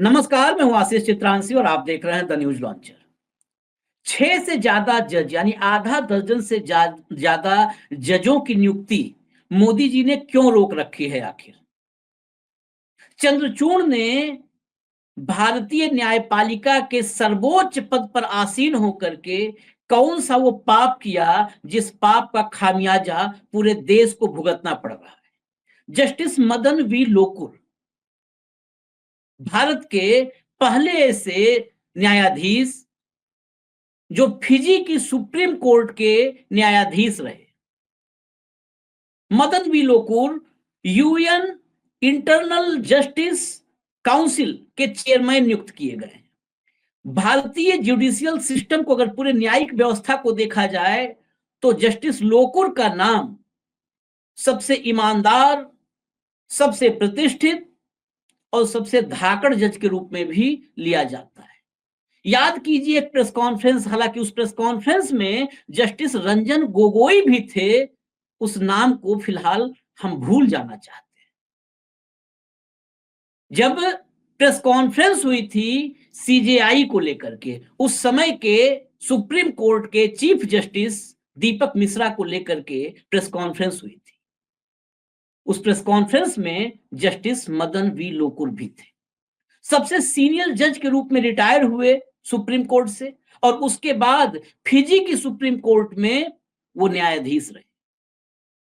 नमस्कार, मैं हूं आशीष चित्रांशी और आप देख रहे हैं द न्यूज लॉन्चर। 6 से ज्यादा जज यानी आधा दर्जन से ज्यादा जजों की नियुक्ति मोदी जी ने क्यों रोक रखी है आखिर? चंद्रचूड़ ने भारतीय न्यायपालिका के सर्वोच्च पद पर आसीन होकर के कौन सा वो पाप किया जिस पाप का खामियाजा पूरे देश को भुगतना पड़ रहा है? जस्टिस मदन वी लोकुर भारत के पहले ऐसे न्यायाधीश जो फिजी की सुप्रीम कोर्ट के न्यायाधीश रहे। Madan B Lokur UN internal justice council के चेयरमैन नियुक्त किए गए। भारतीय जुडिशियल सिस्टम को अगर पूरे न्यायिक व्यवस्था को देखा जाए तो जस्टिस लोकुर का नाम सबसे ईमानदार, सबसे प्रतिष्ठित और सबसे धाकड़ जज के रूप में भी लिया जाता है। याद कीजिए एक प्रेस कॉन्फ्रेंस, हालांकि उस प्रेस कॉन्फ्रेंस में जस्टिस रंजन गोगोई भी थे, उस नाम को फिलहाल हम भूल जाना चाहते हैं। जब प्रेस कॉन्फ्रेंस हुई थी सीजेआई को लेकर के, उस समय के सुप्रीम कोर्ट के चीफ जस्टिस दीपक मिश्रा को लेकर के प्रेस कॉन्फ्रेंस हुई थी। उस प्रेस कॉन्फ्रेंस में जस्टिस मदन वी लोकुर भी थे। सबसे सीनियर जज के रूप में रिटायर हुए सुप्रीम कोर्ट से और उसके बाद फिजी की सुप्रीम कोर्ट में वो न्यायाधीश रहे।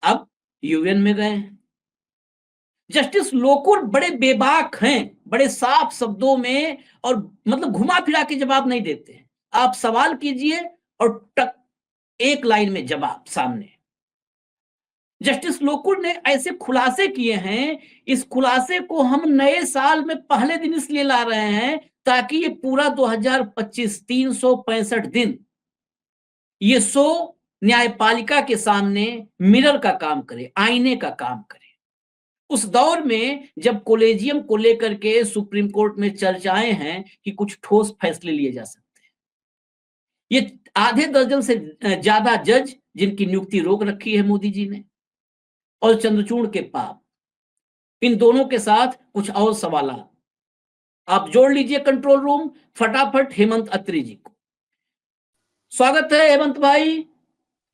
अब यूएन में गए हैं। जस्टिस लोकुर बड़े बेबाक हैं, बड़े साफ शब्दों में और मतलब घुमा फिरा के जवाब नहीं देते हैं। आप सवाल कीजिए और टक एक लाइन में जवाब सामने। जस्टिस लोकुर ने ऐसे खुलासे किए हैं, इस खुलासे को हम नए साल में पहले दिन इसलिए ला रहे हैं ताकि ये पूरा 2025 365 दिन ये शो न्यायपालिका के सामने मिरर का काम करे, आईने का काम करे। उस दौर में जब कोलेजियम को लेकर के सुप्रीम कोर्ट में चर्चाएं हैं कि कुछ ठोस फैसले लिए जा सकते हैं। ये आधे दर्जन से ज्यादा जज जिनकी नियुक्ति रोक रखी है मोदी जी ने, और चंद्रचूड़ के पाप, इन दोनों के साथ कुछ और सवाल आप जोड़ लीजिए कंट्रोल रूम, फटाफट हेमंत अत्री जी को। स्वागत है हेमंत भाई,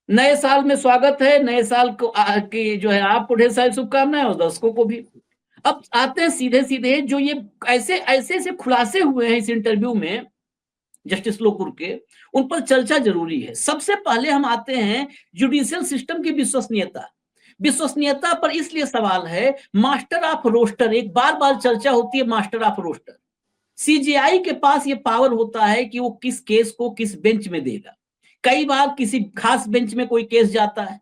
नए साल में स्वागत है। नए साल को की जो है आपको ढेर सारी शुभकामनाएं और दर्शकों को भी। अब आते हैं सीधे सीधे, जो ये ऐसे ऐसे खुलासे हुए हैं इस इंटरव्यू में जस्टिस लोकुर के, उन पर चर्चा जरूरी है। सबसे पहले हम आते हैं जुडिशियल सिस्टम की विश्वसनीयता पर इसलिए सवाल है। मास्टर ऑफ रोस्टर, एक बार बार चर्चा होती है मास्टर ऑफ रोस्टर। सीजेआई के पास ये पावर होता है कि वो किस केस को किस बेंच में देगा। कई बार किसी खास बेंच में कोई केस जाता है,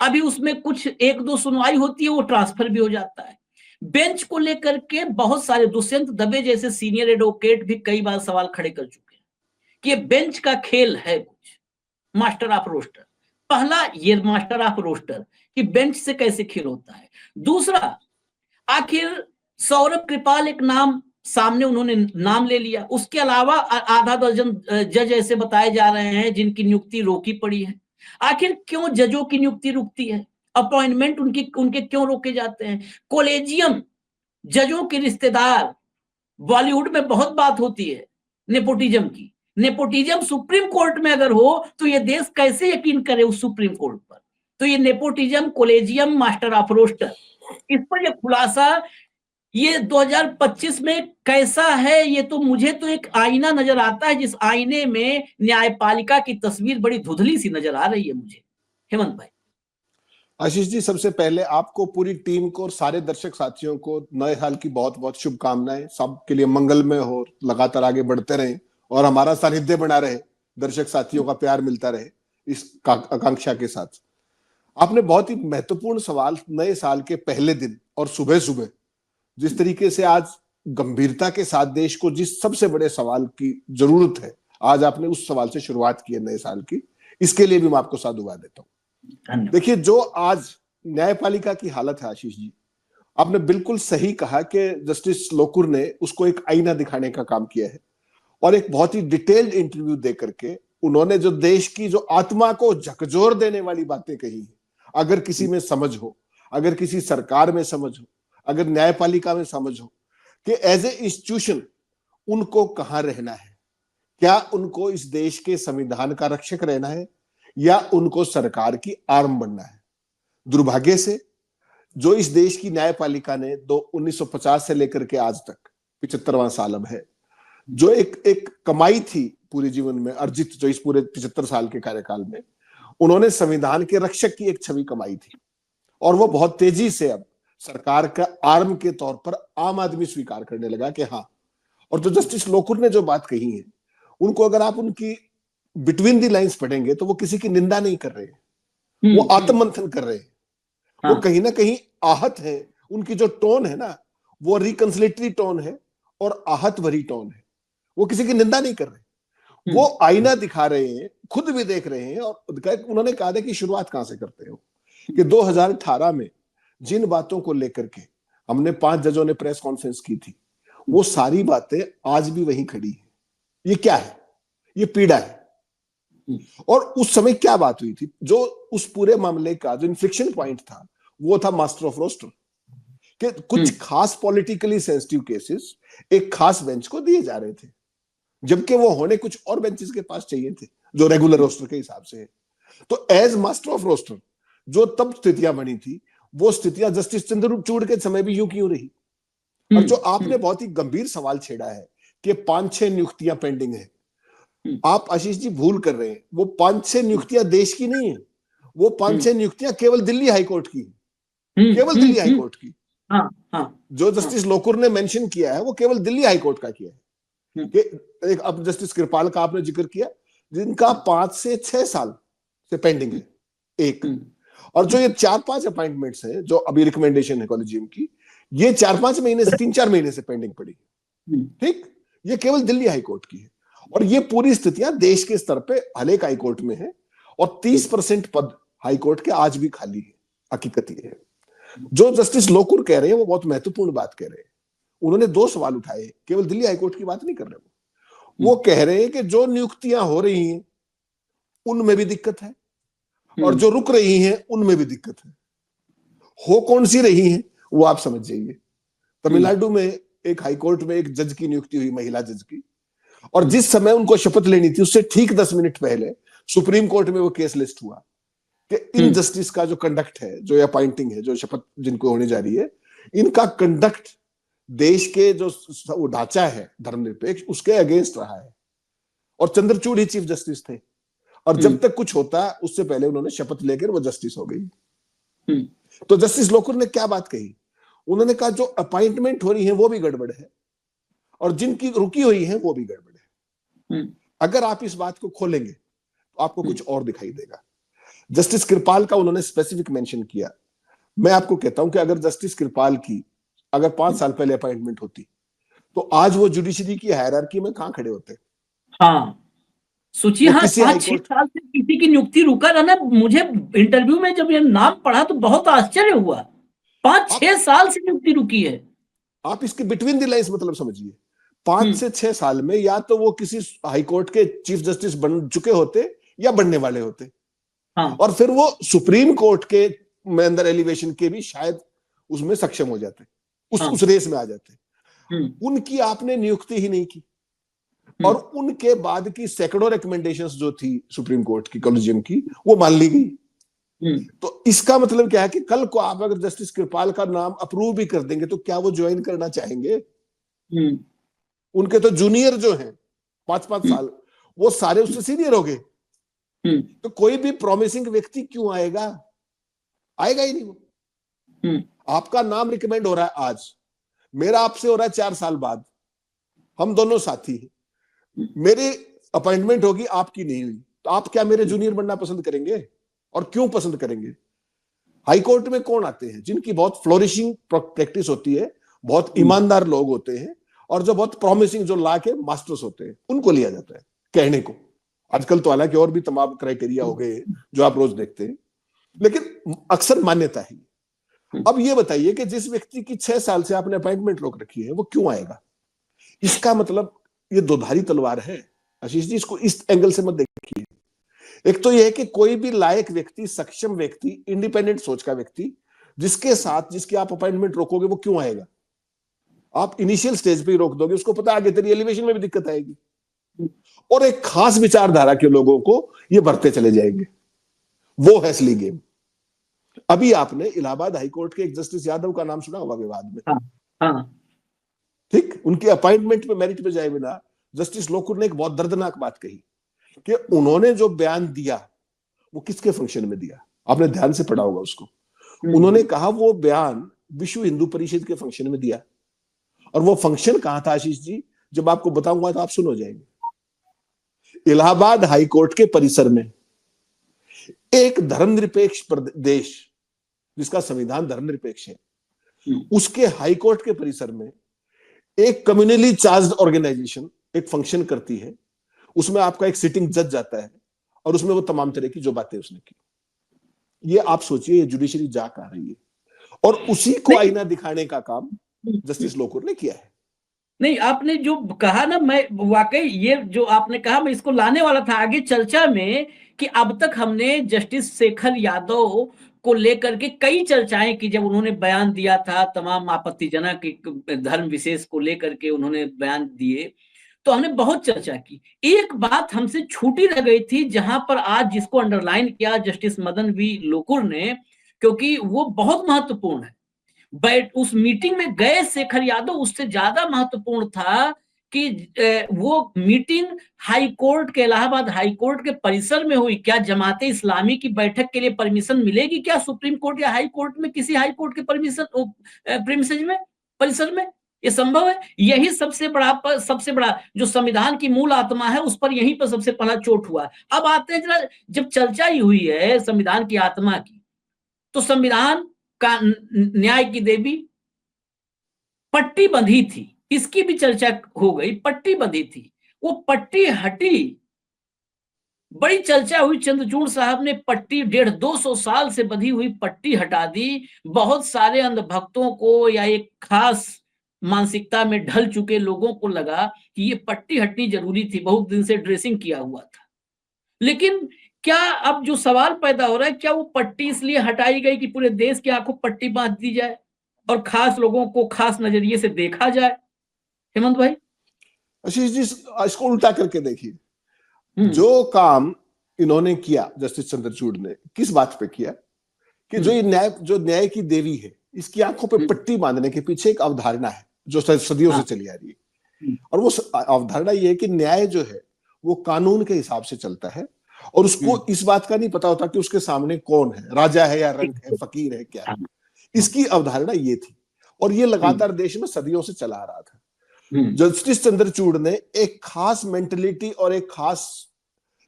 अभी उसमें कुछ एक दो सुनवाई होती है, वो ट्रांसफर भी हो जाता है। बेंच को लेकर के बहुत सारे, दुष्यंत दबे जैसे सीनियर एडवोकेट भी कई बार सवाल खड़े कर चुके हैं कि ये बेंच का खेल है कुछ, मास्टर ऑफ रोस्टर। पहला ये मास्टर ऑफ रोस्टर कि बेंच से कैसे खेल होता है। दूसरा, आखिर सौरभ कृपाल एक नाम सामने उन्होंने नाम ले लिया, उसके अलावा आधा दर्जन जज ऐसे बताए जा रहे हैं जिनकी नियुक्ति रोकी पड़ी है। आखिर क्यों जजों की नियुक्ति रुकती है, अपॉइंटमेंट उनके क्यों रोके जाते हैं? कोलेजियम, जजों के रिश्तेदार, बॉलीवुड में बहुत बात होती है नेपोटिज्म की। नेपोटिज्म सुप्रीम कोर्ट में अगर हो तो ये देश कैसे यकीन करे उस सुप्रीम कोर्ट पर? तो ये nepotism, collegium, master of roster, इस पर ये खुलासा ये 2025 में कैसा है? ये तो मुझे तो एक आईना नजर आता है, जिस आईने में न्यायपालिका की तस्वीर बड़ी धुंधली सी नजर आ रही है मुझे। हेमंत भाई। आशीष जी, सबसे पहले आपको, पूरी टीम को और सारे दर्शक साथियों को नए साल की बहुत बहुत शुभकामनाएं। सबके लिए मंगलमय हो, लगातार आगे बढ़ते रहें और हमारा सानिध्य बना रहे, दर्शक साथियों का प्यार मिलता रहे, इस आकांक्षा के साथ। आपने बहुत ही महत्वपूर्ण सवाल, नए साल के पहले दिन और सुबह सुबह जिस तरीके से आज गंभीरता के साथ देश को जिस सबसे बड़े सवाल की जरूरत है, आज आपने उस सवाल से शुरुआत की है नए साल की, इसके लिए भी मैं आपको साधुवाद देता हूं। देखिए, जो आज न्यायपालिका की हालत है आशीष जी, आपने बिल्कुल सही कहा कि जस्टिस लोकुर ने उसको एक आईना दिखाने का काम किया है और एक बहुत ही डिटेल्ड इंटरव्यू दे करके उन्होंने जो देश की जो आत्मा को झकझोर देने वाली बातें कही है, अगर किसी में समझ हो, अगर किसी सरकार में समझ हो, अगर न्यायपालिका में समझ हो, कि एज ए इंस्टीट्यूशन उनको कहां रहना है। क्या उनको इस देश के संविधान का रक्षक रहना है या उनको सरकार की आर्म बनना है। दुर्भाग्य से जो इस देश की न्यायपालिका ने 1950 से लेकर के आज तक 75वां साल अब है, जो एक कमाई थी पूरे जीवन में अर्जित, जो इस पूरे 75 साल के कार्यकाल में उन्होंने संविधान के रक्षक की एक छवि कमाई थी, और वो बहुत तेजी से अब सरकार का आर्म के तौर पर आम आदमी स्वीकार करने लगा कि हाँ। और जो जस्टिस लोकुर ने जो बात कही है, उनको अगर आप उनकी बिटवीन दी लाइंस पढ़ेंगे तो वो किसी की निंदा नहीं कर रहे हैं, वो आत्ममंथन कर रहे हैं। वो कहीं ना कहीं आहत है। उनकी जो टोन है ना, वो रिकंसिलेटरी टोन है और आहत भरी टोन है। वो किसी की निंदा नहीं कर रहे, वो आईना दिखा रहे हैं, खुद भी देख रहे हैं। और उन्होंने कहा था कि शुरुआत कहां से करते हो, कि 2018 में जिन बातों को लेकर के हमने 5 जजों ने प्रेस कॉन्फ्रेंस की थी, वो सारी बातें आज भी वहीं खड़ी है। ये क्या है? ये पीड़ा है। और उस समय क्या बात हुई थी, जो उस पूरे मामले का जो इन्फ्लिक्शन पॉइंट था, वो था मास्टर ऑफ रोस्टर, कि कुछ खास पॉलिटिकली सेंसिटिव केसेस एक खास बेंच को दिए जा रहे थे, जबकि वो होने कुछ और बेंचेस के पास चाहिए थे जो रेगुलर रोस्टर के हिसाब से है। तो एज मास्टर ऑफ रोस्टर जो तब स्थितियां बनी थी, वो स्थितियां जस्टिस चंद्रचूड़ के समय भी यूं क्यों रही। और जो आपने बहुत ही गंभीर सवाल छेड़ा है कि 5-6 नियुक्तियां पेंडिंग है, आप आशीष जी भूल कर रहे हैं। वो 5-6 नियुक्तियां देश की नहीं है, वो 5-6 नियुक्तियां केवल दिल्ली हाईकोर्ट की, केवल दिल्ली हाईकोर्ट की। जो जस्टिस लोकुर ने मेंशन किया है वो केवल दिल्ली हाईकोर्ट का किया है। कि एक अब जस्टिस कृपाल का आपने जिक्र किया, जिनका 5 से 6 साल से पेंडिंग है एक। और जो ये 4-5 अपॉइंटमेंट्स हैं जो अभी रिकमेंडेशन है कॉलेजियम की, ये 4-5 महीने से 3-4 महीने से पेंडिंग पड़ी। ठीक, ये केवल दिल्ली हाईकोर्ट की है। और ये पूरी स्थितियां देश के स्तर पे हर एक हाईकोर्ट में है, और 30% पद हाईकोर्ट के आज भी खाली है। हकीकत ये है। जो जस्टिस लोकुर कह रहे हैं वो बहुत महत्वपूर्ण बात कह रहे हैं। उन्होंने 2 सवाल उठाए, केवल दिल्ली हाईकोर्ट की बात नहीं कर रहे। वो कह रहे हैं कि जो नियुक्तियां हो रही हैं उनमें भी दिक्कत है, और जो रुक रही हैं उनमें भी दिक्कत है। हो कौन सी रही हैं वो आप समझ जाइए। तमिलनाडु में एक हाईकोर्ट में एक जज की नियुक्ति हुई, महिला जज की, और जिस समय उनको शपथ लेनी थी उससे ठीक 10 मिनट पहले सुप्रीम कोर्ट में वो केस लिस्ट हुआ कि इन जस्टिस का जो कंडक्ट है, जो अपॉइंटिंग है, जो शपथ जिनको होने जा रही है, इनका कंडक्ट देश के जो ढांचा है धर्मनिरपेक्ष, उसके अगेंस्ट रहा है। और चंद्रचूड़ ही चीफ जस्टिस थे, और जब तक कुछ होता उससे पहले उन्होंने शपथ लेकर वो जस्टिस हो गई। तो जस्टिस लोकुर ने क्या बात कही, उन्होंने कहा जो अपॉइंटमेंट हो रही है वो भी गड़बड़ है, और जिनकी रुकी हुई है वो भी गड़बड़ है। अगर आप इस बात को खोलेंगे तो आपको कुछ और दिखाई देगा। जस्टिस कृपाल का उन्होंने स्पेसिफिक मेंशन किया। मैं आपको कहता हूं कि अगर जस्टिस कृपाल की अगर 5 साल पहले अपॉइंटमेंट होती तो आज वो जुडिशरी की हायरार्की में कहां खड़े होते। हाँ, सोचिए, हाँ, 5-6 साल से किसी की नियुक्ति रुका रहना। मुझे इंटरव्यू में जब ये नाम पढ़ा तो बहुत आश्चर्य हुआ। 5-6 साल से नियुक्ति रुकी है। आप इसके बिटवीन द लाइंस मतलब समझिए। 5 से 6 साल में या तो वो किसी हाईकोर्ट के चीफ जस्टिस बन चुके होते या बनने वाले होते। हाँ। और फिर वो सुप्रीम कोर्ट के में अंदर एलिवेशन के भी शायद उसमें सक्षम हो जाते, उस रेस में आ जाते। उनकी आपने नियुक्ति ही नहीं की, और उनके बाद की सैकड़ों रिकमेंडेशंस जो थी सुप्रीम कोर्ट की कॉलेजियम की, वो मान ली गई। तो इसका मतलब क्या है कि कल को आप अगर जस्टिस कृपाल का नाम अप्रूव भी कर देंगे तो क्या वो ज्वाइन करना चाहेंगे। उनके तो जूनियर जो हैं 5-5 साल, वो सारे उससे सीनियर हो गए। तो कोई भी प्रॉमिसिंग व्यक्ति क्यों आएगा, आएगा ही नहीं वो। आपका नाम रिकमेंड हो रहा है आज, मेरा आपसे हो रहा है 4 साल बाद, हम दोनों साथी हैं, मेरी अपॉइंटमेंट होगी, आपकी नहीं हुई, तो आप क्या मेरे जूनियर बनना पसंद करेंगे? और क्यों पसंद करेंगे? हाईकोर्ट में कौन आते हैं? जिनकी बहुत फ्लोरिशिंग प्रैक्टिस होती है, बहुत ईमानदार लोग होते हैं, और जो बहुत प्रॉमिसिंग, जो ला के मास्टर्स होते हैं, उनको लिया जाता है कहने को। आजकल तो हालांकि और भी तमाम क्राइटेरिया हो गए जो आप रोज देखते हैं, लेकिन अक्सर मान्यता है। अब ये बताइए कि जिस व्यक्ति की 6 साल से आपने अपॉइंटमेंट रोक रखी है, वो क्यों आएगा? इसका मतलब ये दोधारी तलवार है आशीष जी, इसको इस एंगल से मत देखिए। एक तो ये है कि कोई भी लायक व्यक्ति, सक्षम व्यक्ति, इंडिपेंडेंट सोच का व्यक्ति, जिसके साथ जिसकी आप अपॉइंटमेंट रोकोगे, वो क्यों आएगा? आप इनिशियल स्टेज पे ही रोक दोगे, उसको पता है आगे तेरी एलिवेशन में भी दिक्कत आएगी, और एक खास विचारधारा के लोगों को ये भरते चले जाएंगे। वो है असली गेम। अभी आपने इलाहाबाद हाईकोर्ट के एक जस्टिस यादव का नाम सुना होगा विवाद में। हाँ हाँ। ठीक, उनकी अपॉइंटमेंट पे मेरिट पे जाए बिना जस्टिस लोकुर ने एक बहुत दर्दनाक बात कही कि उन्होंने जो बयान दिया वो किसके फंक्शन में दिया। आपने ध्यान से पढ़ा होगा उसको। उन्होंने कहा वो बयान विश्व हिंदू परिषद के फंक्शन में दिया, और वो फंक्शन कहां था आशीष जी, जब आपको बताऊंगा तो आप सुन हो जाएंगे। इलाहाबाद हाईकोर्ट के परिसर में, एक धर्मनिरपेक्ष देश जिसका संविधान धर्मनिरपेक्ष है, उसके हाईकोर्ट के परिसर में एक कम्युनली चार्ज्ड ऑर्गेनाइजेशन एक फंक्शन करती है। उसमें आपका एक सिटिंग जज जाता है, और उसमें वो तमाम तरह की जो बातें उसने की, ये आप सोचिए ये जुडिशरी जा कहां रही है, और उसी को आईना दिखाने का काम जस्टिस लोकुर ने किया है। नहीं, आपने जो कहा ना, मैं वाकई ये जो आपने कहा मैं इसको लाने वाला था आगे चर्चा में, कि अब तक हमने जस्टिस शेखर यादव को लेकर के कई चर्चाएं की। जब उन्होंने बयान दिया था तमाम आपत्तिजनक धर्म विशेष को लेकर के उन्होंने बयान दिए, तो हमने बहुत चर्चा की। एक बात हमसे छूटी रह गई थी, जहां पर आज जिसको अंडरलाइन किया जस्टिस मदन वी लोकुर ने, क्योंकि वो बहुत महत्वपूर्ण है। उस मीटिंग में गए शेखर यादव, उससे ज्यादा महत्वपूर्ण था कि वो मीटिंग हाई कोर्ट के, इलाहाबाद हाई कोर्ट के परिसर में हुई। क्या जमाते इस्लामी की बैठक के लिए परमिशन मिलेगी क्या सुप्रीम कोर्ट या हाई कोर्ट में, किसी हाई कोर्ट के परमिशन प्रीमिसेस में, परिसर में? ये संभव है? यही सबसे बड़ा जो संविधान की मूल आत्मा है, उस पर यहीं पर सबसे पहला चोट हुआ। अब आते हैं जरा, जब चर्चा ही हुई है संविधान की आत्मा की, तो संविधान का न्याय की देवी पट्टी बंधी थी, इसकी भी चर्चा हो गई। पट्टी बंधी थी, वो पट्टी हटी, बड़ी चर्चा हुई। चंद्रचूड़ साहब ने पट्टी 150-200 साल से बंधी हुई पट्टी हटा दी। बहुत सारे अंधभक्तों को या एक खास मानसिकता में ढल चुके लोगों को लगा कि ये पट्टी हटनी जरूरी थी, बहुत दिन से ड्रेसिंग किया हुआ था। लेकिन क्या अब जो सवाल पैदा हो रहा है, क्या वो पट्टी इसलिए हटाई गई कि पूरे देश की आंखों पट्टी बांध दी जाए और खास लोगों को खास नजरिए से देखा जाए? हेमंत भाई, आशीष जी, इसको उल्टा करके देखिए। जो काम इन्होंने किया, जस्टिस चंद्रचूड़ ने किस बात पे किया कि जो ये जो न्याय की देवी है, इसकी आंखों पे पट्टी बांधने के पीछे एक अवधारणा है जो सदियों से चली आ रही है। और वो अवधारणा ये है कि न्याय जो है वो कानून के हिसाब से चलता है, और उसको इस बात का नहीं पता होता कि उसके सामने कौन है, राजा है या रंक है, फकीर है, क्या है। इसकी अवधारणा ये थी, और ये लगातार देश में सदियों से चला आ रहा था। जस्टिस चंद्रचूड़ ने एक खास मेंटलिटी और एक खास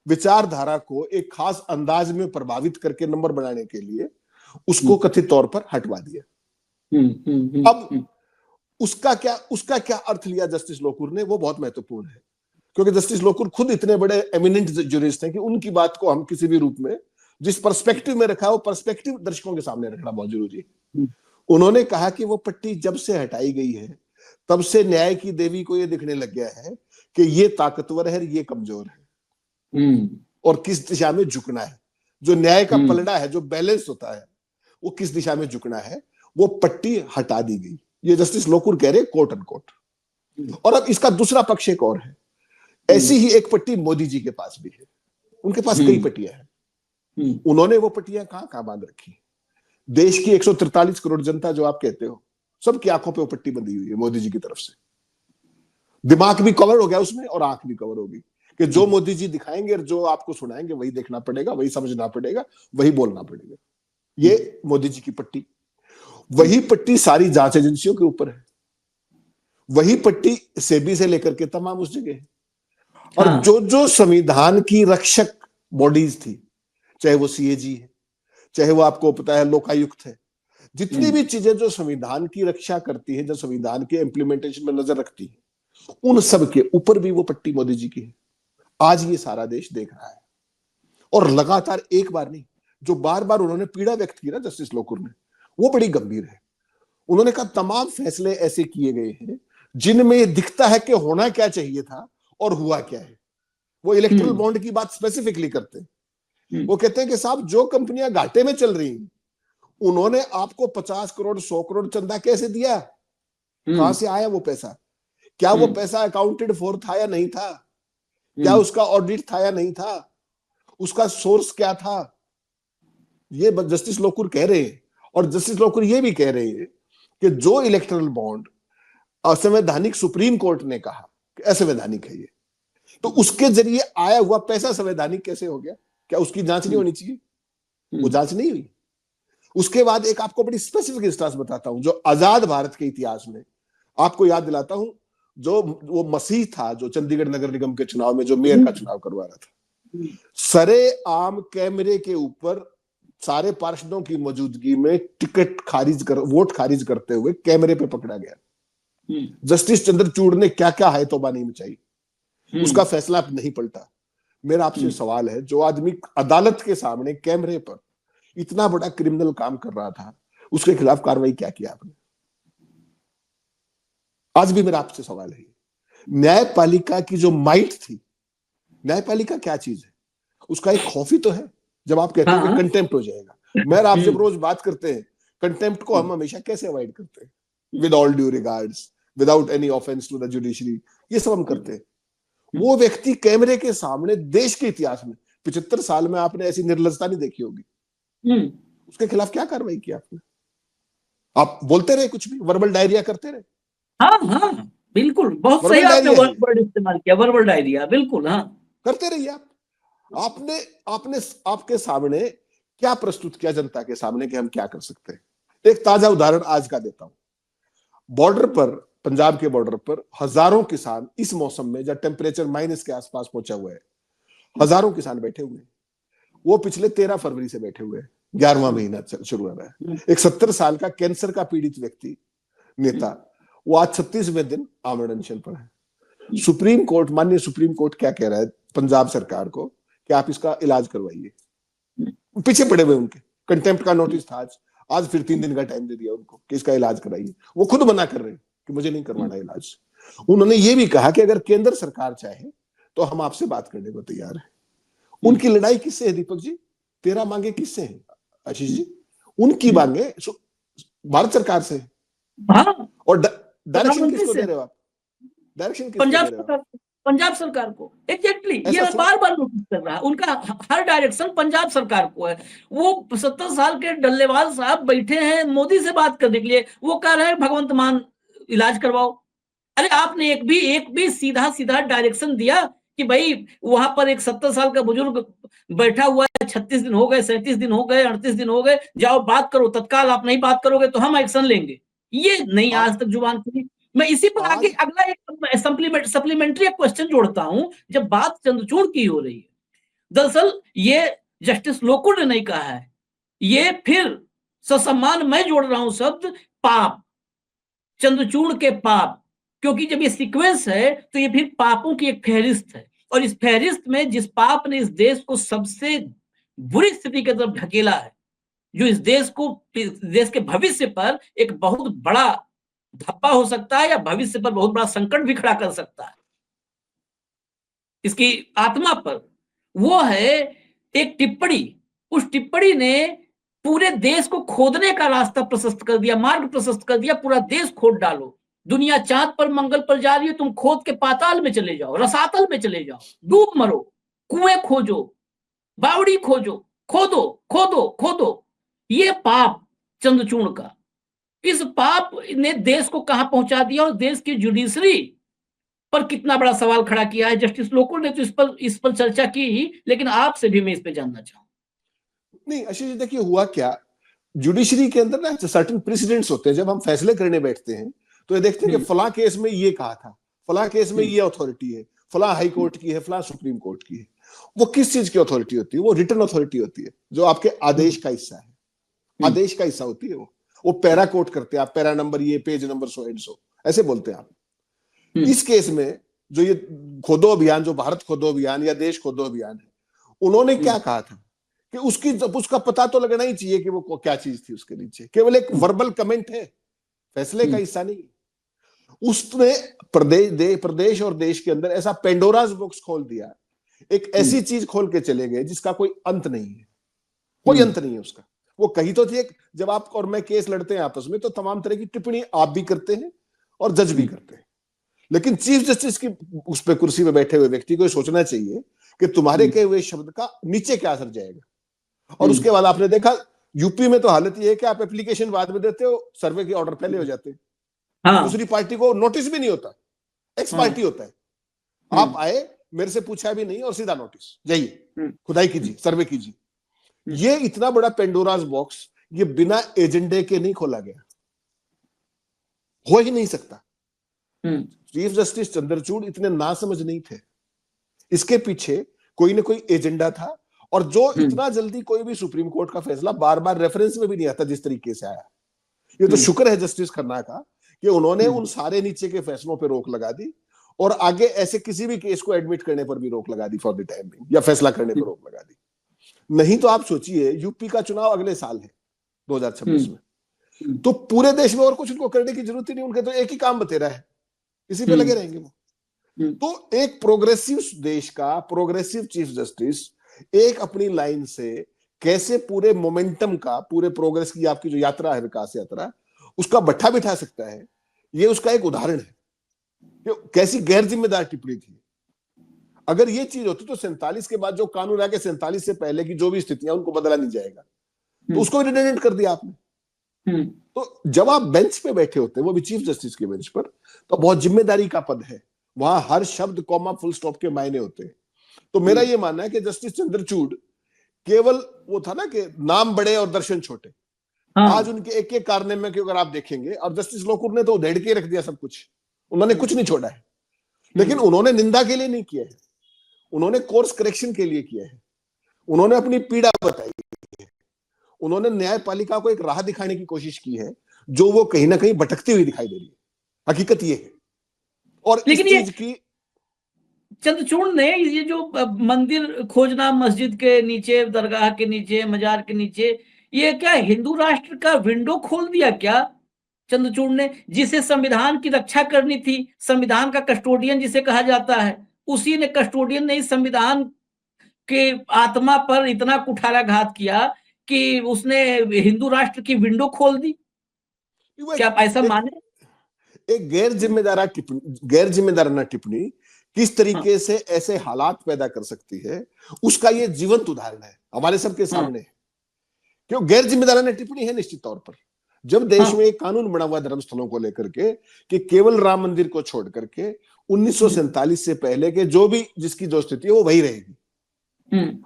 विचारधारा को एक खास अंदाज में प्रभावित करके नंबर बनाने के लिए उसको कथित तौर पर हटवा दिया। अब उसका क्या अर्थ लिया जस्टिस लोकुर ने, वो बहुत महत्वपूर्ण है, क्योंकि जस्टिस लोकुर खुद इतने बड़े एमिनेंट जूरिस्ट हैं कि उनकी बात को हम किसी भी रूप में जिस पर्सपेक्टिव में रखा है, वो पर्सपेक्टिव दर्शकों के सामने रखना बहुत जरूरी है। उन्होंने कहा कि वो पट्टी जब से हटाई गई है, तब से न्याय की देवी को ये दिखने लग गया है कि ये ताकतवर है, ये कमजोर है, और किस दिशा में झुकना है। जो न्याय का पलड़ा है, जो बैलेंस होता है, वो किस दिशा में झुकना है, वो पट्टी हटा दी गई। ये जस्टिस लोकुर कह रहे कोट एंड कोट। और अब इसका दूसरा पक्ष एक और है। ऐसी ही एक पट्टी मोदी जी के पास भी है। उनके पास कई पट्टियां हैं। उन्होंने वो पट्टियां कहां बांध रखी? देश की 143 करोड़ जनता जो आप कहते हो, सबकी आंखों पे वो पट्टी बंधी हुई है मोदी जी की तरफ से। दिमाग भी कवर हो गया उसमें, और आंख भी कवर होगी कि जो मोदी जी दिखाएंगे और जो आपको सुनाएंगे वही देखना पड़ेगा, वही समझना पड़ेगा, वही बोलना पड़ेगा। ये मोदी जी की पट्टी। वही पट्टी सारी जांच एजेंसियों के ऊपर है। वही पट्टी सेबी से लेकर के तमाम उस जगह है। और जो जो संविधान की रक्षक बॉडीज थी, चाहे वो सीएजी है, चाहे वो आपको पता है लोकायुक्त है, जितनी भी चीजें जो संविधान की रक्षा करती है, जो संविधान के इंप्लीमेंटेशन में नजर रखती है, उन सब के ऊपर भी वो पट्टी मोदी जी की है। आज ये सारा देश देख रहा है। और लगातार एक बार नहीं, जो बार बार उन्होंने पीड़ा व्यक्त की ना जस्टिस लोकुर ने, वो बड़ी गंभीर है। उन्होंने कहा तमाम फैसले ऐसे किए गए हैं जिनमें दिखता है कि होना क्या चाहिए था और हुआ क्या है। वो इलेक्ट्रल बॉन्ड की बात स्पेसिफिकली करते हैं। वो कहते हैं कि साहब जो कंपनियां घाटे में चल रही हैं, उन्होंने आपको 50 करोड़ 100 करोड़ चंदा कैसे दिया? कहां से आया वो पैसा, क्या वो पैसा अकाउंटेड फॉर था या नहीं था, क्या उसका ऑडिट था या नहीं था, उसका सोर्स क्या था, ये जस्टिस लोकुर कह रहे हैं। और जस्टिस लोकुर ये भी कह रहे हैं कि जो इलेक्टोरल बॉन्ड असंवैधानिक सुप्रीम कोर्ट ने कहा कि असंवैधानिक है ये, तो उसके जरिए आया हुआ पैसा संवैधानिक कैसे हो गया, क्या उसकी जांच नहीं होनी चाहिए? वो जांच नहीं हुई। उसके बाद एक आपको बड़ी स्पेसिफिक इंस्टांस बताता हूं, जो आजाद भारत के इतिहास में आपको याद दिलाता हूं, जो वो मसीह था जो चंडीगढ़ नगर निगम के चुनाव में जो मेयर का चुनाव करवा रहा था, सरे आम कैमरे के ऊपर सारे पार्षदों की मौजूदगी में टिकट खारिज कर, वोट खारिज करते हुए कैमरे पे पकड़ा गया। जस्टिस चंद्रचूड़ ने क्या क्या है तौबा नहीं मचाई, उसका फैसला नहीं पलटा। मेरा आपसे सवाल है, जो आदमी अदालत के सामने कैमरे पर इतना बड़ा क्रिमिनल काम कर रहा था, उसके खिलाफ कार्रवाई क्या किया आपने? आज भी मेरा आपसे सवाल है, न्यायपालिका की जो माइट थी, न्यायपालिका क्या चीज है, उसका एक खौफ ही तो है। जब आप कहते हैं कि कंटेम्प्ट हो जाएगा, मैं आप जब रोज बात करते हैं कंटेम्प्ट को हम हमेशा कैसे अवॉइड करते हैं, with all due regards, without any offence to the judiciary, ये सब हम करते हैं। वो व्यक्ति कैमरे के सामने, देश के इतिहास में 75 साल में आपने ऐसी निर्लजता नहीं देखी होगी, उसके खिलाफ क्या कार्रवाई की आपने? आप बोलते रहे, कुछ भी वर्बल डायरिया करते रहे। हाँ हाँ बिल्कुल, बहुत सही आपने वर्ड इस्तेमाल किया, वर्बल डायरिया, बिल्कुल हाँ करते रहिए आप। आपने आपने आपके सामने क्या प्रस्तुत किया जनता के सामने कि हम क्या कर सकते हैं? एक ताजा उदाहरण आज का देता हूं। बॉर्डर पर, पंजाब के बॉर्डर पर हजारों किसान इस मौसम में जब टेम्परेचर माइनस के आसपास पहुंचा हुआ है, हजारों किसान बैठे हुए हैं। वो पिछले 13 फरवरी से बैठे हुए हैं, 11वां महीना शुरू हो रहा है। एक 70 साल का कैंसर का पीड़ित व्यक्ति, नेता, वो आज 36वें दिन आमरण अनशन पर है। सुप्रीम कोर्ट, माननीय सुप्रीम कोर्ट क्या कह रहा है पंजाब सरकार को कि आप इसका इलाज करवाइए। पीछे पड़े हुए उनके कंटेम्प्ट का नोटिस था, आज फिर 3 दिन का टाइम दे दिया उनको कि इसका इलाज कराइए। वो खुद मना कर रहे हैं कि मुझे नहीं करवाना इलाज। उन्होंने ये भी कहा कि अगर केंद्र सरकार चाहे तो हम आपसे बात करने को तैयार है। उनकी लड़ाई किससे है दीपक जी? 13 मांगे किससे हैं आशीष जी? उनकी मांगे भारत सरकार से। और डायरेक्शन किसको दे रहे हो आप? डायरेक्शन किसको दे रहे हो? पंजाब सरकार को। एग्जैक्टली, ये बार बार नोटिस कर रहा है, उनका हर डायरेक्शन पंजाब सरकार को है। वो 70 साल के डल्लेवाल साहब बैठे हैं मोदी से बात करने के लिए, वो कह रहे हैं भगवंत मान इलाज करवाओ। अरे आपने एक भी सीधा सीधा डायरेक्शन दिया कि भाई वहां पर एक 70 साल का बुजुर्ग बैठा हुआ है, 36 दिन हो गए, 37 दिन हो गए, 38 दिन हो गए, जाओ बात करो तत्काल, आप नहीं बात करोगे तो हम एक्शन लेंगे। ये नहीं आज तक जुबान खुली। मैं इसी पर आगे अगला एक सप्लीमेंट्री क्वेश्चन जोड़ता हूं। जब बात चंद्रचूड़ की हो रही है, दरअसल ये जस्टिस लोकुर ने नहीं कहा है, ये फिर ससम्मान मैं जोड़ रहा हूं शब्द पाप, चंद्रचूड़ के पाप। क्योंकि जब ये सीक्वेंस है तो ये फिर पापों की एक फहरिस्त है, और इस फहरिस्त में जिस पाप ने इस देश को सबसे बुरी स्थिति की तरफ ढकेला है, जो इस देश को, देश के भविष्य पर एक बहुत बड़ा धब्बा हो सकता है या भविष्य पर बहुत बड़ा संकट भी खड़ा कर सकता है इसकी आत्मा पर, वो है एक टिप्पणी। उस टिप्पणी ने पूरे देश को खोदने का रास्ता प्रशस्त कर दिया, मार्ग प्रशस्त कर दिया। पूरा देश खोद डालो, दुनिया चांद पर मंगल पर जा रही है, तुम खोद के पाताल में चले जाओ, रसातल में चले जाओ, डूब मरो, कुएं खोजो, बावड़ी खोजो, खोदो खोदो खोदो। ये पाप चंद्रचूड़ का, इस पाप ने देश को कहां पहुंचा दिया और देश की जुडिशरी पर कितना बड़ा सवाल खड़ा किया है। जस्टिस लोकुर ने तो इस पर चर्चा की ही, लेकिन आपसे भी मैं इस पे जानना चाहूँ। नहीं आशीष जी, देखिए हुआ क्या, जुडिशरी के अंदर ना सर्टेन प्रेसिडेंट्स होते हैं। जब हम फैसले करने बैठते हैं तो ये देखते हैं कि फला केस में ये कहा था, फला केस में ये अथॉरिटी है, फला हाई कोर्ट की है, फला सुप्रीम कोर्ट की है। वो किस चीज की अथॉरिटी होती है? वो रिटर्न अथॉरिटी होती है, जो आपके आदेश का हिस्सा है, आदेश का हिस्सा होती है। वो पैरा कोट करते हैं आप, पैरा नंबर ये, page number so and so, ऐसे बोलते हैं आप। इस केस में जो ये खोदो अभियान, जो भारत खोदो अभियान या देश खोदो अभियान है, उन्होंने क्या कहा था कि उसका पता तो लगना ही चाहिए कि वो क्या चीज थी उसके नीचे। केवल एक वर्बल कमेंट है, फैसले का हिस्सा नहीं। उसने प्रदेश और देश के अंदर ऐसा पेंडोरास बॉक्स खोल दिया, एक ऐसी चीज खोल के चले गए जिसका कोई अंत नहीं है, कोई अंत नहीं है उसका। वो कही तो थी, जब आप और मैं केस लड़ते हैं आपस में तो तमाम तरह की टिप्पणी आप भी करते हैं और जज भी करते हैं। लेकिन चीफ जस्टिस की उस पे कुर्सी पे बैठे हुए व्यक्ति को ये सोचना चाहिए कि तुम्हारे कहे हुए शब्द का नीचे क्या असर जाएगा। और उसके बाद आपने देखा यूपी में तो हालत ये है कि आप एप्लीकेशन बाद में देते हो, सर्वे के ऑर्डर पहले हो जाते हैं। हाँ, दूसरी पार्टी को नोटिस भी नहीं होता, एक्स पार्टी होता है, आप आए, मेरे से पूछा भी नहीं और सीधा नोटिस, जाइए खुदाई कीजिए, सर्वे कीजिए। ये इतना बड़ा पेंडोरास बॉक्स ये बिना एजेंडे के नहीं खोला गया, हो ही नहीं सकता। चीफ जस्टिस चंद्रचूड़ इतने नासमझ नहीं थे, इसके पीछे कोई ना कोई एजेंडा था। और जो इतना जल्दी कोई भी सुप्रीम कोर्ट का फैसला बार बार रेफरेंस में भी नहीं आता जिस तरीके से आया, ये तो शुक्र है जस्टिस खन्ना का कि उन्होंने उन सारे नीचे के फैसलों पर रोक लगा दी और आगे ऐसे किसी भी केस को एडमिट करने पर भी रोक लगा दी फॉर द टाइम बिंग, या फैसला करने पर रोक लगा दी। नहीं तो आप सोचिए यूपी का चुनाव अगले साल है 2026 में, तो पूरे देश में और कुछ उनको करने की जरूरत ही नहीं, उनके तो एक ही काम बतेरा है, इसी पे लगे रहेंगे वो। तो एक प्रोग्रेसिव देश का प्रोग्रेसिव चीफ जस्टिस एक अपनी लाइन से कैसे पूरे मोमेंटम का, पूरे प्रोग्रेस की आपकी जो यात्रा है, विकास यात्रा, उसका भट्ठा बिठा सकता है, ये उसका एक उदाहरण है कि कैसी गैर जिम्मेदार टिप्पणी थी। अगर ये चीज होती तो 47 के बाद जो कानून आके 47 से पहले की जो भी स्थितियां उनको बदला नहीं जाएगा, तो उसको भी रिडेंडेंट कर दिया आपने। तो जब आप बेंच पे बैठे होते हैं, वो भी चीफ जस्टिस के बेंच पर, तो बहुत जिम्मेदारी का पद है, वहां हर शब्द कॉमा फुल स्टॉप के मायने होते हैं। तो मेरा ये मानना है कि जस्टिस चंद्रचूड़ केवल वो था ना कि नाम बड़े और दर्शन छोटे। आज उनके एक एक कारनामे के अगर आप देखेंगे, और जस्टिस लोकुर ने तो उधेड़ के रख दिया सब कुछ, उन्होंने कुछ नहीं छोड़ा है। लेकिन उन्होंने निंदा के लिए नहीं किया है, उन्होंने कोर्स करेक्शन के लिए किया है, उन्होंने अपनी पीड़ा बताई है, उन्होंने न्यायपालिका को एक राह दिखाने की कोशिश की है जो वो कहीं ना कहीं भटकती हुई दिखाई दे रही है। हकीकत ये है। और लेकिन इस चीज की चंद्रचूड़ ने ये जो मंदिर खोजना, मस्जिद के नीचे, दरगाह के नीचे, मजार के नीचे, ये क्या हिंदू राष्ट्र का विंडो खोल दिया क्या चंद्रचूड़ ने? जिसे संविधान की रक्षा करनी थी, संविधान का कस्टोडियन जिसे कहा जाता है, उसी ने, कस्टोडियन ने इस संविधान के आत्मा पर इतना कुठाराघात किया कि उसने हिंदू राष्ट्र की विंडो खोल दी। क्या आप ऐसा माने? एक गैर जिम्मेदाराना टिप्पणी किस तरीके से ऐसे हालात पैदा कर सकती है, उसका ये जीवंत उदाहरण है, हमारे सबके सामने है। क्यों गैर जिम्मेदाराना टिप्पणी है? निश्चित तौर पर जब देश में एक कानून बना हुआ धर्मस्थलों को लेकर के कि केवल राम मंदिर को छोड़ करके 1947 से पहले के जो भी जिसकी जो स्थिति है वो वही रहेगी,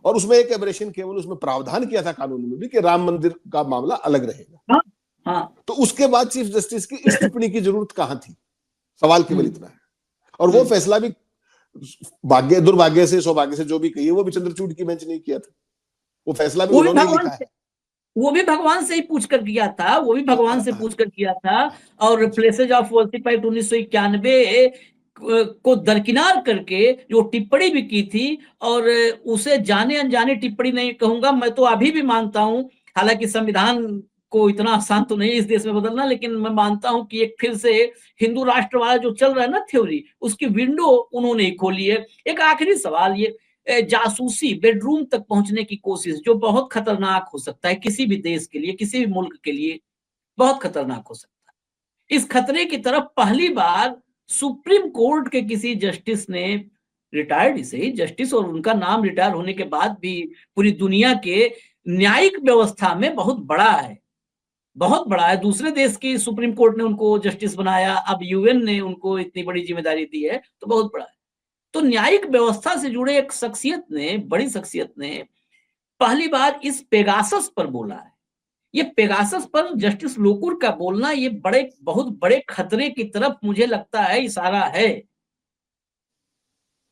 और उसमें एक एबरेशन केवल उसमें प्रावधान किया था कानून में भी कि राम मंदिर का मामला अलग रहेगा। तो उसके बाद चीफ जस्टिस की इस टिप्पणी की जरूरत कहां थी? सवाल केवल इतना है। और वो फैसला भी भाग्य, दुर्भाग्य से, सौभाग्य से, जो भी कहिए, वो भी चंद्रचूड़ की बेंच नहीं किया था, वो फैसला भी उन्होंने लिखा है। वो भी भगवान से ही पूछ कर किया था, वो भी भगवान से पूछ कर किया था। और प्लेसेज ऑफ वर्शिप एक्ट 1991 को दरकिनार करके जो टिप्पणी भी की थी, और उसे जाने अनजाने टिप्पणी नहीं कहूंगा, मैं तो अभी भी मानता हूं, हालांकि संविधान को इतना आसान तो नहीं इस देश में बदलना, लेकिन मैं मानता हूं कि एक फिर से हिंदू राष्ट्र वाला जो चल रहा है ना थ्योरी, उसकी विंडो उन्होंने ही खोली है। एक आखिरी सवाल, ये जासूसी, बेडरूम तक पहुंचने की कोशिश, जो बहुत खतरनाक हो सकता है किसी भी देश के लिए, किसी भी मुल्क के लिए बहुत खतरनाक हो सकता है। इस खतरे की तरफ पहली बार सुप्रीम कोर्ट के किसी जस्टिस ने, रिटायर्ड से ही जस्टिस, और उनका नाम रिटायर होने के बाद भी पूरी दुनिया के न्यायिक व्यवस्था में बहुत बड़ा है, बहुत बड़ा है। दूसरे देश की सुप्रीम कोर्ट ने उनको जस्टिस बनाया, अब यूएन ने उनको इतनी बड़ी जिम्मेदारी दी है, तो बहुत बड़ा है। तो न्यायिक व्यवस्था से जुड़े एक शख्सियत ने, बड़ी शख्सियत ने पहली बार इस पेगासस पर बोला है। ये पेगासस पर जस्टिस लोकुर का बोलना, ये बहुत बड़े खतरे की तरफ मुझे लगता है इशारा है।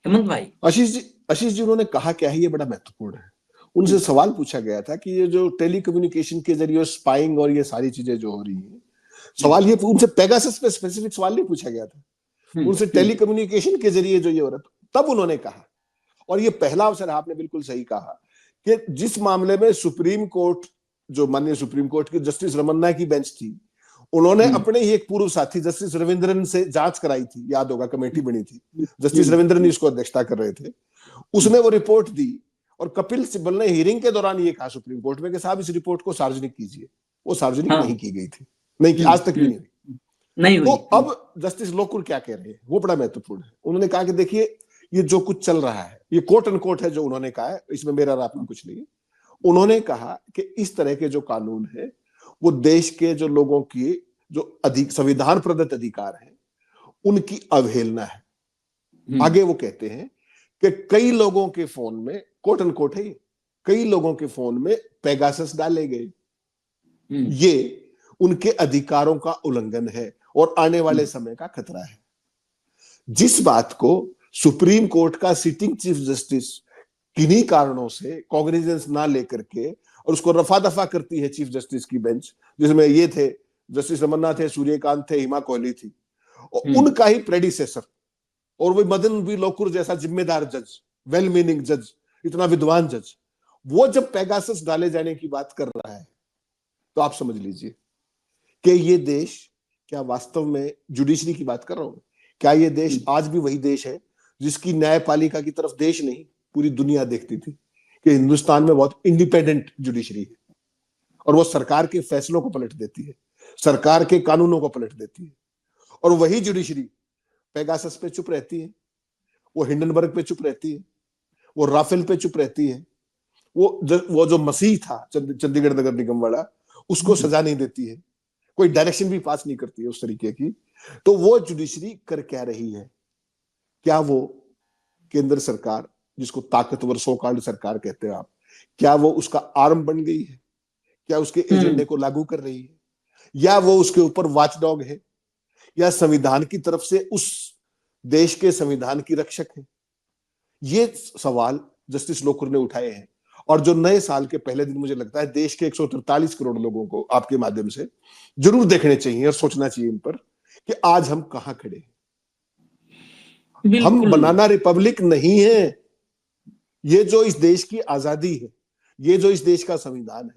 हेमंत भाई, आशीष जी उन्होंने कहा क्या है, ये बड़ा महत्वपूर्ण है। उनसे सवाल पूछा गया था कि ये जो टेलीकम्युनिकेशन के जरिए स्पाइंग और ये सारी चीजें जो हो रही है, सवाल ये उनसे पेगासस पे स्पेसिफिक सवाल नहीं पूछा गया था, उनसे टेलीकम्युनिकेशन के जरिए जो ये हो रहा था, तब उन्होंने कहा, और ये पहला अवसर आपने बिल्कुल सही कहा कि जिस मामले में सुप्रीम कोर्ट, जो माननीय सुप्रीम कोर्ट की जस्टिस रमन्ना की बेंच थी, उन्होंने अपने ही एक पूर्व साथी जस्टिस रविंद्रन से जांच कराई थी, याद होगा कमेटी बनी थी, जस्टिस रविंद्रन इसको अध्यक्षता कर रहे थे, उसने वो रिपोर्ट दी, और कपिल सिब्बल ने हियरिंग के दौरान ये कहा सुप्रीम कोर्ट में कि साहब इस रिपोर्ट को सार्वजनिक कीजिए, वो सार्वजनिक नहीं की गई थी, नहीं की, आज तक भी नहीं हुई। नहीं हुई। तो अब जस्टिस लोकुर क्या कह रहे हैं वो बड़ा महत्वपूर्ण है। उन्होंने कहा कि देखिए ये जो कुछ चल रहा है, ये कोट एंड कोट है जो उन्होंने कहा है, इसमें मेरा और आपका कुछ नहीं है। उन्होंने कहा कि इस तरह के जो कानून है वो देश के जो लोगों की जो अधिक संविधान प्रदत्त अधिकार है उनकी अवहेलना है। आगे वो कहते हैं कि कई लोगों के फोन में, कोट एंड कोट है ये, कई लोगों के फोन में पेगासस डाले गए, ये उनके अधिकारों का उल्लंघन है और आने वाले समय का खतरा है। जिस बात को सुप्रीम कोर्ट का सिटिंग चीफ जस्टिस किन्हीं कारणों से कॉग्निजेंस ना लेकर के और उसको रफा दफा करती है चीफ जस्टिस की बेंच, जिसमें ये थे जस्टिस रमन्ना थे, सूर्यकांत थे, हिमा कोहली थी, और उनका ही प्रेडिसेसर और वही मदन बी लोकुर जैसा जिम्मेदार जज, वेल मीनिंग जज, इतना विद्वान जज, वो जब पेगासस डाले जाने की बात कर रहा है तो आप समझ लीजिए कि ये देश क्या वास्तव में, जुडिशरी की बात कर रहा हूं, क्या ये देश आज भी वही देश है जिसकी न्यायपालिका की तरफ देश नहीं पूरी दुनिया देखती थी कि हिंदुस्तान में बहुत इंडिपेंडेंट जुडिशरी है और वो सरकार के फैसलों को पलट देती है, सरकार के कानूनों को पलट देती है। और वही जुडिशरी पेगासस पे चुप रहती है, वो हिंडनबर्ग पे चुप रहती है, वो राफेल पे चुप रहती है, वो जो मसीह था चंडीगढ़ नगर निगम वाला, उसको सजा नहीं देती है, कोई डायरेक्शन भी पास नहीं करती है उस तरीके की। तो वो जुडिशरी कर क्या रही है? क्या वो केंद्र सरकार, जिसको ताकतवर सो कॉल्ड सरकार कहते हैं आप, क्या वो उसका आर्म बन गई है? क्या उसके एजेंडे को लागू कर रही है, या वो उसके ऊपर वॉचडॉग है, या संविधान की तरफ से उस देश के संविधान की रक्षक है? ये सवाल जस्टिस लोकुर ने उठाए हैं और जो नए साल के पहले दिन मुझे लगता है देश के 143 करोड़ लोगों को आपके माध्यम से जरूर देखने चाहिए और सोचना चाहिए इन पर कि आज हम कहां खड़े हैं। हम बनाना रिपब्लिक नहीं है। ये जो इस देश की आजादी है, ये जो इस देश का संविधान है,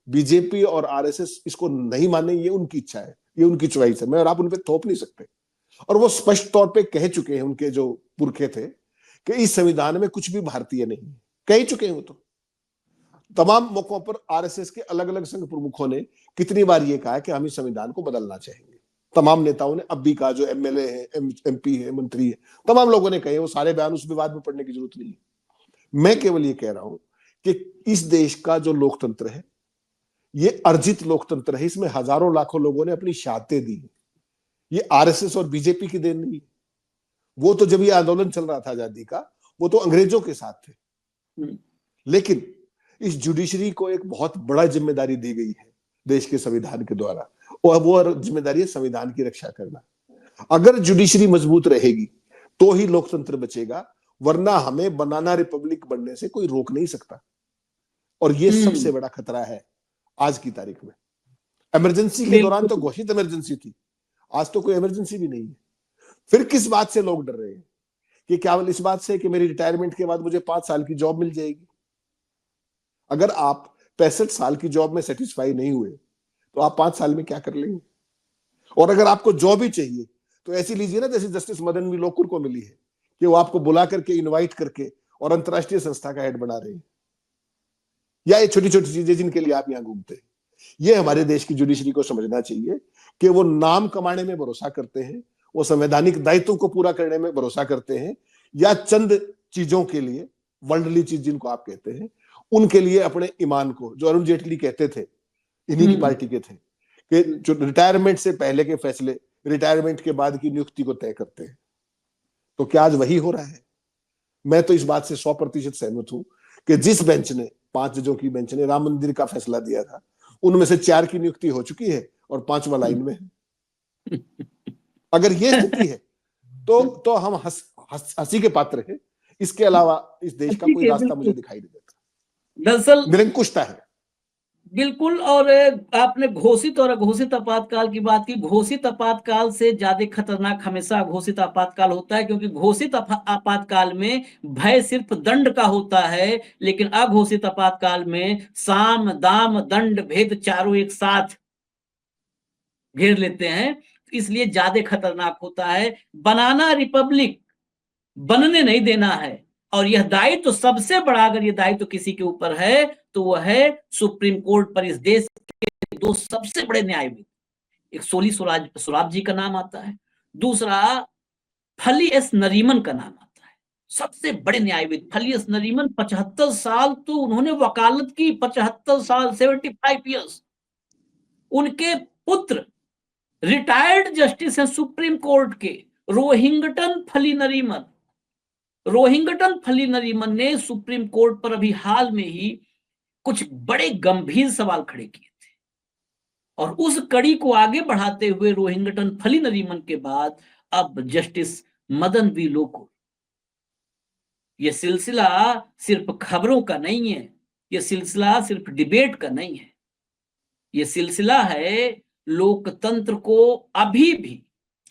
बीजेपी और आरएसएस इसको नहीं माने, ये उनकी इच्छा है, ये उनकी चॉइस है, मैं और आप उन पे थोप नहीं सकते। और वो स्पष्ट तौर पे कह चुके हैं, उनके जो पुरखे थे, कि इस संविधान में कुछ भी भारतीय नहीं है, कह चुके हैं वो तो। तमाम मौकों पर आरएसएस के अलग अलग संघ प्रमुखों ने कितनी बार ये कहा कि हम इस संविधान को बदलना चाहेंगे। तमाम नेताओं ने अब भी कहा, जो एमएलए है, एमपी है, मंत्री है, तमाम लोगों ने कहे। वो सारे बयान उस विवाद में पढ़ने की जरूरत नहीं है। मैं केवल ये कह रहा हूं कि इस देश का जो लोकतंत्र है, ये अर्जित लोकतंत्र है, इसमें हजारों लाखों लोगों ने अपनी शहादतें दी। ये आरएसएस और बीजेपी की देन नहीं। वो तो जब ये आंदोलन चल रहा था आजादी का, वो तो अंग्रेजों के साथ थे। लेकिन इस जुडिशरी को एक बहुत बड़ा जिम्मेदारी दी गई है देश के संविधान के द्वारा, और वो जिम्मेदारी है संविधान की रक्षा करना। अगर जुडिशरी मजबूत रहेगी तो ही लोकतंत्र बचेगा, वरना हमें बनाना रिपब्लिक बनने से कोई रोक नहीं सकता। और ये सबसे बड़ा खतरा है आज की तारीख में। इमरजेंसी के दौरान तो घोषित इमरजेंसी थी, आज तो कोई इमरजेंसी भी नहीं है। फिर किस बात से लोग डर रहे हैं? कि केवल इस बात से कि मेरी रिटायरमेंट के बाद मुझे 5 साल की जॉब मिल जाएगी। अगर आप 65 साल की जॉब में सेटिस्फाई नहीं हुए तो आप 5 साल में क्या कर लेंगे? और अगर आपको जॉब ही चाहिए तो ऐसी लीजिए ना जैसे जस्टिस मदन बी लोकुर को मिली है, कि वो आपको बुला करके, इनवाइट करके और अंतरराष्ट्रीय संस्था का हेड बना रहे हैं। या ये छोटी छोटी चीजें जिनके लिए आप यहां घूमते हैं। ये हमारे देश की जुडिशरी को समझना चाहिए कि वो नाम कमाने में भरोसा करते हैं, वो संवैधानिक दायित्वों को पूरा करने में भरोसा करते हैं, या चंद चीजों के लिए, वर्ल्डली चीज जिनको आप कहते हैं, उनके लिए अपने ईमान को, जो अरुण जेटली कहते थे, इन्हीं की पार्टी के थे, कि जो रिटायरमेंट से पहले के फैसले रिटायरमेंट के बाद की नियुक्ति को तय करते हैं। तो क्या आज वही हो रहा है? मैं तो इस बात से 100% सहमत हूं कि जिस बेंच ने, 5 जजों की बेंच ने राम मंदिर का फैसला दिया था, उनमें से 4 की नियुक्ति हो चुकी है और 5वां लाइन में है। अगर ये स्थिति है तो हम हंसी के पात्र हैं। इसके अलावा इस देश का कोई रास्ता मुझे दिखाई नहीं देता। दरअसल निरंकुशता है। बिल्कुल। और आपने घोषित और अघोषित आपातकाल की बात की। घोषित आपातकाल से ज्यादा खतरनाक हमेशा अघोषित आपातकाल होता है, क्योंकि घोषित आपातकाल में भय सिर्फ दंड का होता है, लेकिन अघोषित आपातकाल में साम दाम दंड भेद चारों एक साथ घेर लेते हैं, इसलिए ज्यादा खतरनाक होता है। बनाना रिपब्लिक बनने नहीं देना है। और यह दायित्व तो सबसे बड़ा, अगर यह दायित्व तो किसी के ऊपर है तो वह है सुप्रीम कोर्ट पर। इस देश के 2 सबसे बड़े न्यायविद, एक सोली सोराब जी का नाम आता है, दूसरा फली एस नरीमन का नाम आता है, सबसे बड़े न्यायविद फली एस नरीमन। 75 साल तो उन्होंने वकालत की, 75 साल, 75 ईयर्स। उनके पुत्र रिटायर्ड जस्टिस हैं सुप्रीम कोर्ट के, रोहिंग्टन फली नरीमन। रोहिंग्टन फली नरीमन ने सुप्रीम कोर्ट पर अभी हाल में ही कुछ बड़े गंभीर सवाल खड़े किए थे, और उस कड़ी को आगे बढ़ाते हुए रोहिंग्टन फली नरीमन के बाद अब जस्टिस मदन बी लोकुर। यह सिलसिला सिर्फ खबरों का नहीं है, यह सिलसिला सिर्फ डिबेट का नहीं है, यह सिलसिला है लोकतंत्र को अभी भी,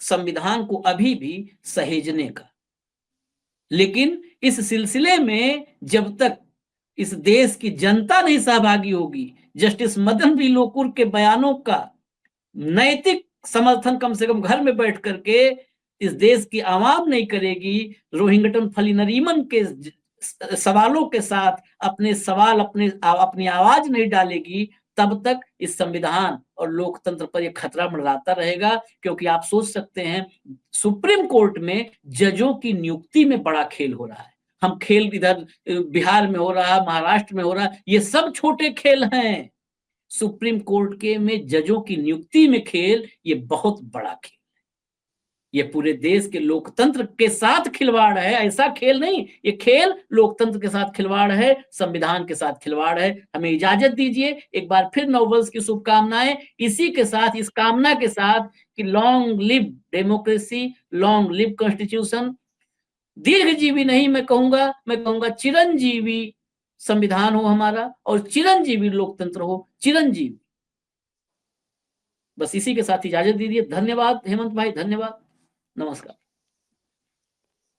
संविधान को अभी भी सहेजने का। लेकिन इस सिलसिले में जब तक इस देश की जनता नहीं सहभागी होगी, जस्टिस मदन बी लोकुर के बयानों का नैतिक समर्थन कम से कम घर में बैठ करके इस देश की आवाम नहीं करेगी, रोहिंग्टन फली नरीमन के सवालों के साथ अपने सवाल, अपनी आवाज नहीं डालेगी, तब तक इस संविधान और लोकतंत्र पर यह खतरा मंडराता रहेगा। क्योंकि आप सोच सकते हैं, सुप्रीम कोर्ट में जजों की नियुक्ति में बड़ा खेल हो रहा है। हम खेल इधर बिहार में हो रहा है, महाराष्ट्र में हो रहा है, ये सब छोटे खेल हैं। सुप्रीम कोर्ट के में जजों की नियुक्ति में खेल, ये बहुत बड़ा खेल है। ये पूरे देश के लोकतंत्र के साथ खिलवाड़ है, ऐसा खेल नहीं, ये खेल लोकतंत्र के साथ खिलवाड़ है, संविधान के साथ खिलवाड़ है। हमें इजाजत दीजिए, एक बार फिर नववर्ष की शुभकामनाएं, इसी के साथ, इस कामना के साथ कि long live democracy, long live constitution. दीर्घजीवी नहीं मैं कहूंगा चिरंजीवी संविधान हो हमारा, और चिरंजीवी लोकतंत्र हो, चिरंजीवी। बस इसी के साथ इजाजत दीजिए। धन्यवाद हेमंत भाई, धन्यवाद, नमस्कार।